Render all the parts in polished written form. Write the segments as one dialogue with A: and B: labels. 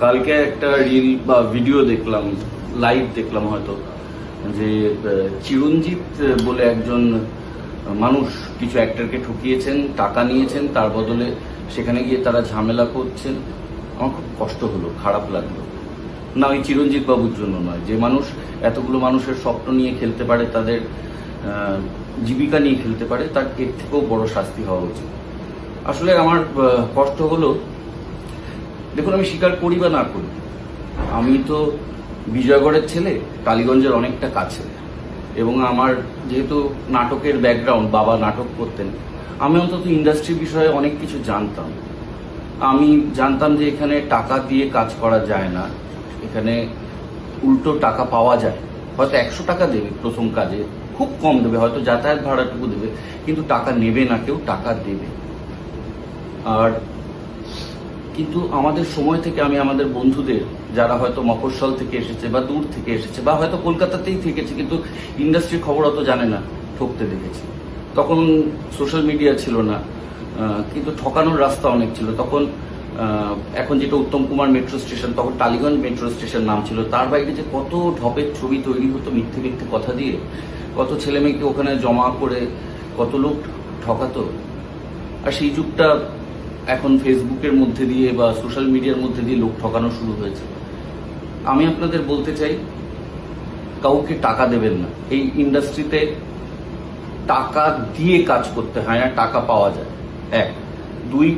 A: কালকে একটা রিল বা ভিডিও দেখলাম, লাইভ দেখলাম হয়তো, যে চিরঞ্জিত বলে একজন মানুষ কিছু অ্যাক্টরকে ঠকিয়েছেন, টাকা নিয়েছেন, তার বদলে সেখানে গিয়ে তারা ঝামেলা করছেন। আমার খুব কষ্ট হলো, খারাপ লাগলো। না, ওই চিরঞ্জিত বাবুর জন্য নয়, যে মানুষ এতগুলো মানুষের স্বপ্ন নিয়ে খেলতে পারে, তাদের জীবিকা নিয়ে খেলতে পারে, তার এর থেকেও বড় শাস্তি হওয়া উচিত। আসলে আমার কষ্ট হলো, দেখুন আমি স্বীকার করি বা না করি, আমি তো বিজয়গড়ের ছেলে, টালিগঞ্জের অনেকটা কাছে, এবং আমার যেহেতু নাটকের ব্যাকগ্রাউন্ড, বাবা নাটক করতেন, আমি অন্তত ইন্ডাস্ট্রি বিষয়ে অনেক কিছু জানতাম। আমি জানতাম যে এখানে টাকা দিয়ে কাজ করা যায় না, এখানে উল্টো টাকা পাওয়া যায়। হয়তো 100 টাকা দেবে প্রথম কাজে, খুব কম দেবে, হয়তো যাতায়াত ভাড়াটুকু দেবে, কিন্তু টাকা নেবে না কেউ, টাকা দেবে। আর কিন্তু আমাদের সময় থেকে আমি আমাদের বন্ধুদের, যারা হয়তো মফস্বল থেকে এসেছে বা দূর থেকে এসেছে বা হয়তো কলকাতাতেই থেকেছে কিন্তু ইন্ডাস্ট্রির খবর অত জানে না, ঠকতে দেখেছি। তখন সোশ্যাল মিডিয়া ছিল না, কিন্তু ঠকানোর রাস্তা অনেক ছিল। তখন এখন যেটা উত্তম কুমার মেট্রো স্টেশন, তখন টালিগঞ্জ মেট্রো স্টেশন নাম ছিল। তার বাইরে যে কত ঢপের ছবি তৈরি হতো মিথ্যে মিথ্যে কথা দিয়ে, কত ছেলে মেয়েকে ওখানে জমা করে কত লোক ঠকাতো। আর সেই যুগটা এখন ফেসবুকের মধ্যে দিয়ে বা সোশ্যাল মিডিয়ার মধ্যে দিয়ে লোক ঠকানো শুরু হয়েছে। আমি আপনাদের বলতে চাই, কাউকে টাকা দেবেন না। এই ইন্ডাস্ট্রিতে টাকা দিয়ে কাজ করতে হয় না, টাকা পাওয়া যায়। এক, দুই,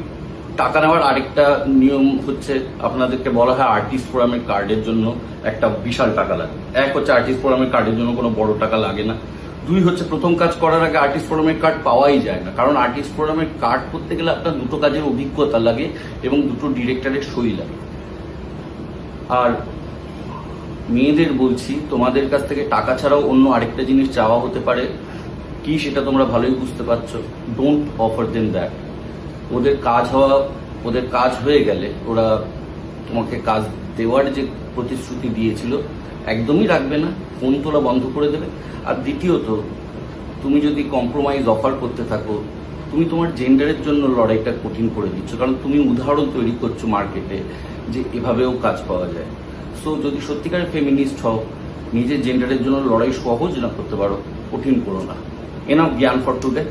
A: টাকা নেওয়ার আরেকটা নিয়ম হচ্ছে, আপনাদেরকে বলা হয় আর্টিস্ট ফোরামের কার্ডের জন্য একটা বিশাল টাকা লাগে। এক হচ্ছে আর্টিস্ট ফোরামের কার্ডের জন্য কোনো বড় টাকা লাগে না। দুই হচ্ছে প্রথম কাজ করার আগে আর্টিস্ট ফোরামের কার্ড পাওয়াই যায় না, কারণ আর্টিস্ট ফোরামের কার্ড করতে গেলে আপনার দুটো কাজের অভিজ্ঞতা লাগে এবং দুটো ডিরেক্টরের সই লাগে। আর মেয়েদের বলছি, তোমাদের কাছ থেকে টাকা ছাড়াও অন্য আরেকটা জিনিস চাওয়া হতে পারে, কি সেটা তোমরা ভালোই বুঝতে পারছো। Don't offer them that. ওদের কাজ হয়ে গেলে ওরা তোমাকে কাজ দেওয়ার যে প্রতিশ্রুতি দিয়েছিল একদমই রাখবে না, ফোন তোলা বন্ধ করে দেবে। আর দ্বিতীয়ত, তুমি যদি কম্প্রোমাইজ অফার করতে থাকো, তুমি তোমার জেন্ডারের জন্য লড়াইটা কঠিন করে দিচ্ছ, কারণ তুমি উদাহরণ তৈরি করছো মার্কেটে যে এভাবেও কাজ পাওয়া যায়। সো যদি সত্যিকারের ফেমিনিস্ট হও, নিজের জেন্ডারের জন্য লড়াই সহজ না করতে পারো, কঠিন করো না। এনাফ জ্ঞান ফর টুডে।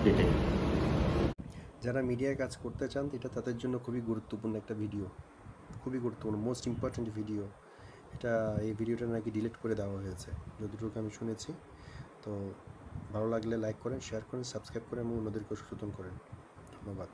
A: এটাই।
B: যারা মিডিয়ায় কাজ করতে চান, এটা তাদের জন্য খুবই গুরুত্বপূর্ণ একটা ভিডিও, খুবই গুরুত্বপূর্ণ, মোস্ট ইম্পর্ট্যান্ট ভিডিও এটা। এই ভিডিওটা নাকি ডিলিট করে দেওয়া হয়েছে যতটুকু আমি শুনেছি। তো ভালো লাগলে লাইক করেন, শেয়ার করেন, সাবস্ক্রাইব করেন এবং অন্যদেরকেও সচেতন করেন। ধন্যবাদ।